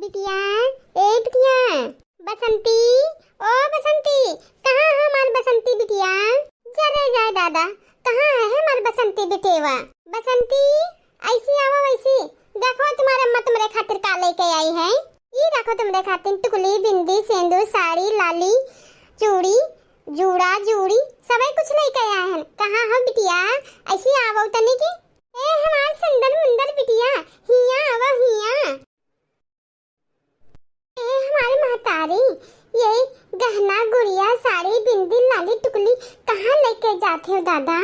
बिटिया, ए बिटिया, बसंती, ओ बसंती, कहाँ है हमारी बसंती बिटिया? जरे जाए दादा, कहाँ है हमारी बसंती बिटेवा? बसंती, ऐसी आओ वैसी। देखो तुम्हारे अम्मा तुम्हारे खातिर का लेके आई है। ये देखो तुम्हारे खातिर टुकली, बिंदी, सिंदूर, साड़ी, लाली, चूड़ी, जूड़ा, जूड़ी सबे कुछ लेके आए हैं। कहाँ हो बिटिया? ऐसी आओ तनी की। ए हमार सुंदर मुंदर बिटिया, हिया आवा हिया। ए हमारी महतारी, ये गहना, गुड़िया, साड़ी, बिंदी, लाली, टुकली कहाँ लेके जाते हो दादा?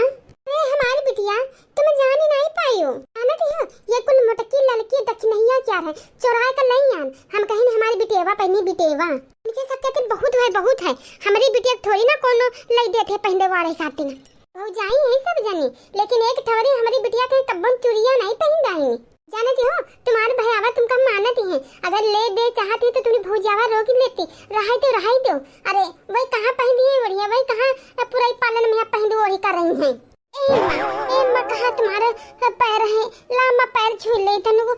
ए हमारी बिटिया, तुम जान ही नहीं पाई हो। आना हो ये कुल मोटकी लड़की दक्षिणैया क्या है, चौराहे का नहीं आन। हम कहीं न हमारी बिटेवा पहनी बिटेवा। इनके सब कहते बहुत है। हमारी बिटिया थोड़ी ना कोनो ले देते पहनने वाले खातिर। भौजाई है सब जानी, लेकिन एक ठवरी हमारी बिटिया के कब्बन चूड़ियां नहीं पहन दाई। जानती हो तुम्हारे भैयावा तुमका मानती है, अगर ले दे चाहती तो तुम्हें भौजावा रोक लेती। रहाई दो। अरे वही कहाँ पहन दी है बढ़िया, वही कहाँ पूरा पालन में पहन दो वही कर रही है। ए माँ कहाँ तुम्हारा पैर है, लामा पैर छू ले तनु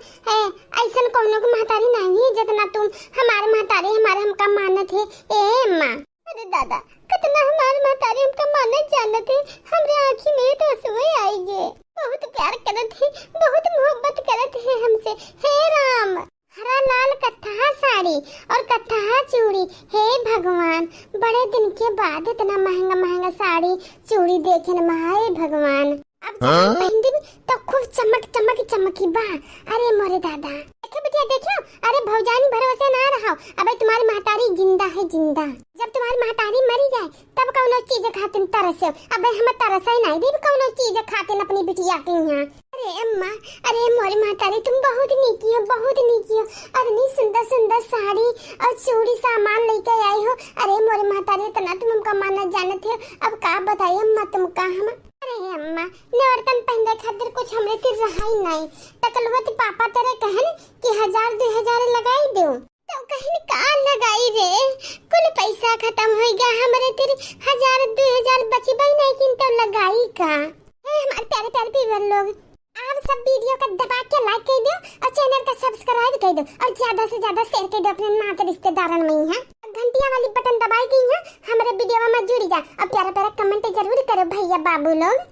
ऐसा कोनो को महतारी नहीं है जितना तुम हमारे महतारी हमारे हमका मानत है। ए माँ, अरे दादा कितना हमारे महतारी हमका मानत जानत है। हमरे आँखी में तो आंसू आएंगे। बहुत प्यार करत है, बहुत मोहब्बत करत है हमसे। हे राम, हरा लाल कत्था साड़ी और कत्था चूड़ी। हे भगवान, बड़े दिन के बाद इतना महंगा साड़ी चूड़ी देखे न हाय भगवान। अब पहन दी तो खूब चमकी बा। अरे मोरे दादा, देखो बिटिया देखो, अरे भौजानी भरोसे ना रहो। अबे तुम्हारी महतारी जिंदा है जिंदा। जब तुम्हारी महतारी मरी जाए तब कौनो चीज खातिर तरसो। अबे हम तरसा ही नहीं दी कौनो चीज खातिर अपनी बिटिया के यहाँ। अरे अम्मा, अरे मोरी महतारी तुम बहुत नीकी हो। अरे सुंदर साड़ी और चूड़ी सामान लेके आई हो। अरे मोरी महतारी इतना तुम हमका माना जानते हो। अब का बताइए अम्मा तुमका हम। अरे अम्मा, नौरतन पहनने खातिर कुछ हमरे तिर रहा ही नहीं। तकलवत पापा तेरे कहन कि 1000-2000 लगाई दो तो कहन का लगाई रे, कुल पैसा खत्म हो गया हमरे तिर। 1000-2000 बची भाई नहीं किन तो लगाई का। हमारे प्यारे व्यूअर लोग, आप सब वीडियो का दबा के लाइक कर दो और चैनल का सब्सक्राइब कर दो और ज्यादा से ज्यादा शेयर कर दो अपने नाते रिश्तेदारन में। है घंटिया वाली बटन दबाई गई है, हमारे वीडियो में जुड़ जा और प्यारा कमेंट जरूर करो भैया बाबू लोग।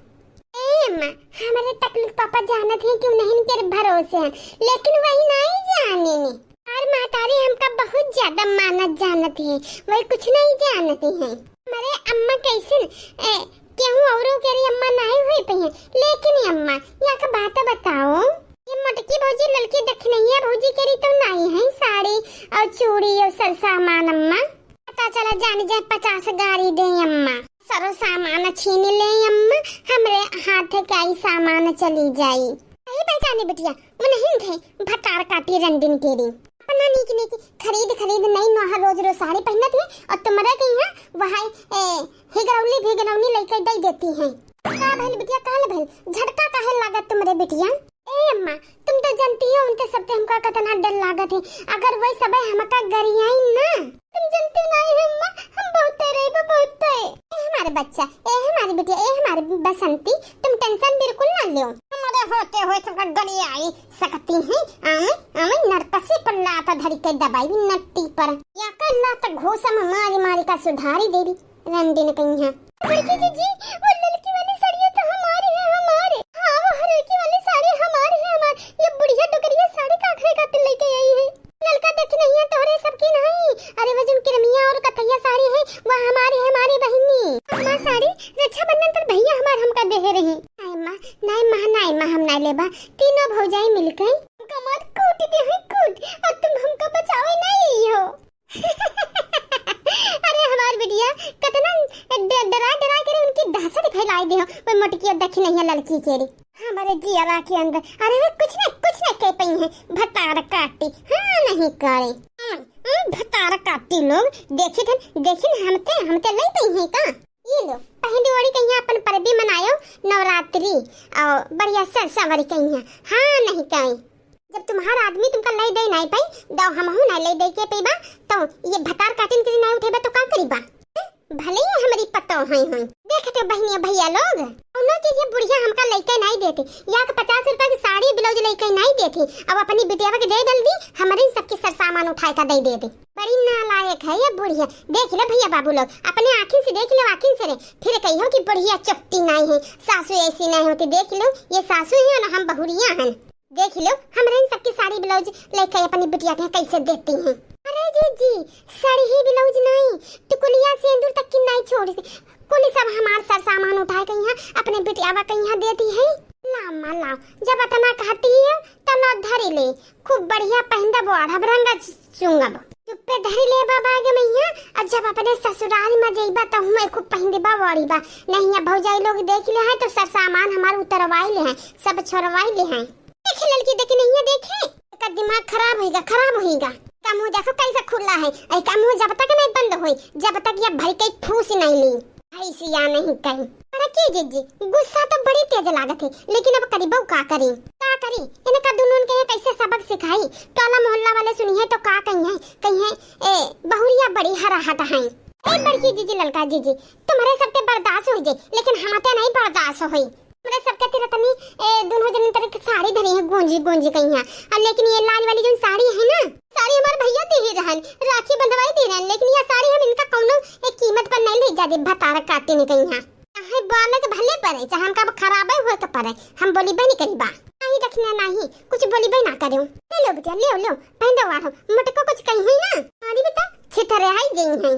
हमारे तकलीफ पापा जानते हैं क्यों नहीं तेरे भरोसे हैं, लेकिन वही नहीं जाने ने। और महतारी हमका बहुत ज्यादा मानत जानते हैं, वही कुछ नहीं जानते हैं। हमारे अम्मा कैसे क्यों औरों के अम्मा नहीं हुई पे हैं, लेकिन अम्मा यहाँ का बात बताओ। ये मोटकी भौजी लड़की दक्षिणैया भौजी के तो नहीं है साड़ी और चूड़ी और सर सामान। अम्मा पता चला जान जाए 50 गाड़ी दे अम्मा, सारो सामान छीन ले अम्मा, हमरे हाथ का ही सामान चली जाई। सही पहचाने बिटिया, वो नहीं थे भटार काटी रंडिन केरी। अपना नीक खरीद नहीं नोहा रोज साड़ी पहनत है और तुम्हारा कहीं है वहाँ हिगरौली लेकर दे देती है। का भइल बिटिया, काल भइल झटका काहे लागत तुम्हारे बिटिया? ए अम्मा, तुम तो जानती हो उनके सबसे हमका कितना डर लागत है। अगर वही सब हमका गरियाई ना, तुम जानती नहीं है अम्मा, हम बहुत हमारे बच्चा, हमारी बिटिया, हमारी बसंती, तुम टेंशन बिल्कुल ना लो। हमारे होते हुए तुमका गरियाई सकती है। आमे नरकसी पर लात धरी के दबाई नट्टी पर या कर लात घोसम मारी का सुधारी देवी रंडी ने कहीं है। जी वो लड़की वाली साड़ियां तो हमारी है, हमारे। हाँ वो हरेकी वाली साड़ी हमारी है, हमारी। ये बुढ़िया डुगरिया साड़ी काखरे का लेके आई है। लड़का देख नहीं है तोरे सबकी नहीं। अरे वो जिनकी रमिया और कथैया साड़ी है वो हमारी है, हमारी बहनी। हमारी साड़ी रक्षाबंधन पर भैया हमार हमका दे रही। नहीं माँ हम नहीं लेबा। तीनों भौजाई मिल गई हमका मार कूट दे है कूट, और तुम हमका बचावे नहीं हो। अरे हमारी बिटिया कितना डरा के उनकी दहशत फैलाई दे हो। वो मोटकी दक्षिणैया लड़की केरी हमारे जिया के अंदर। अरे वो कुछ न कह पई है भतार काटी। हाँ नहीं करे भतार काटी लोग देखिन हमते नहीं पई है का। ये लो पहली ओड़ी कहीं अपन पर्व मनायो नवरात्रि और बढ़िया सवारी कहीं। हाँ नहीं कहीं जब तुम्हारा आदमी तुमका ले दे नहीं पाई दो हमहु ना ले दे के पीबा तो ये भतार काटिन के नहीं उठेबा तो का करीबा? भले ही हमारी पतो हुई देखते बहनिया भैया लोग उन्होंने चीजें बुढ़िया हमका लइका नहीं देती या के 50 रुपए की साड़ी ब्लाउज लइका नहीं देती अब अपनी बिटिया के दे दल दी हमारे सबके सर सामान उठा कर दे दी बड़ी नालायक है ये बुढ़िया। देख लो भैया बाबू लोग अपने आँखों से देख लो आँखों से फिर कहियो कि बुढ़िया चुपती नहीं है सासू ऐसी नहीं होती। देख लो ये सासू है और हम बहुरिया हैं। देख लो हमारे सबकी साड़ी ब्लाउज लेकर अपनी बिटिया के कैसे देती हैं। अरे जी साड़ी ही ब्लाउज नहीं टुकुलिया सिंदूर तक की नहीं छोड़ी कुल सब हमार सर सामान उठाए के यहाँ अपने बिटिया के यहाँ देती है। लामा लाओ जब इतना कहती है तो न धरी ले खूब बढ़िया पहन बोढ़ा रंगा चुंगब चुप्पे धरी ले बाबा के मैया और जब अपने ससुराल में जइबा तो मैं खूब पहन देबा बड़ी बा नहीं है भौजाई लोग देख ले हैं तो सर सामान हमार उतरवाई ले हैं सब छोड़वाई ले हैं। देख लड़की देख नहीं है देखे का दिमाग खराब होएगा का मुंह देखो कैसा खुला है ऐ का मुंह जब तक नहीं बंद होई जब तक ये भर के फूस नहीं ली ऐसी या नहीं कहीं। अरे की जीजी गुस्सा तो बड़ी तेज लागत है लेकिन अब करीबो का करी इनका दुनून के कैसे सबक सिखाई टोला मोहल्ला वाले सुनी है तो का कहीं है ए बहुरिया बड़ी हराहट है। ए बड़की जीजी ललका जीजी तुम्हारे सबके बर्दाश्त हो जाए लेकिन हमारे नहीं बर्दाश्त होई मेरे सबके तिरतनी दोनों जन तरह की साड़ी धरी है गोंजी कहीं है और लेकिन ये लाल वाली जो साड़ी है ना साड़ी हमारे भैया दे ही रहन राखी बंधवाई दे रहन लेकिन ये साड़ी हम इनका कौनो एक कीमत पर नहीं ले जा दे भतार काटे नहीं कहीं है चाहे बाल के भले पड़े चाहे हमका खराब है का पड़े हम बोली बे नहीं करीबा नहीं रखना नहीं कुछ बोली बे ना करो ले लो बेटा ले पहन दो वाढ़ो मुटको कुछ कहीं है ना अरे बेटा छितरे आई गई है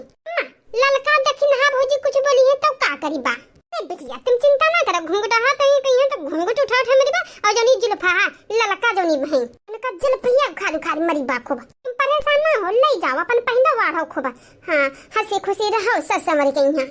ललका दक्षिण हा भौजी कुछ बोली है तो का करीबा बिटिया तुम चिंता ना करो घूंघट हाथ कहीं तो घूंघट उठा मेरी बा और जनी जुल्फा ललका जनी बहन उनका जुल्फिया खाली मरी बा खूब तुम परेशान ना हो ले जाओ अपन पहना वाढ़ो खूब हाँ हंसी खुशी रहो सस मरी कहीं।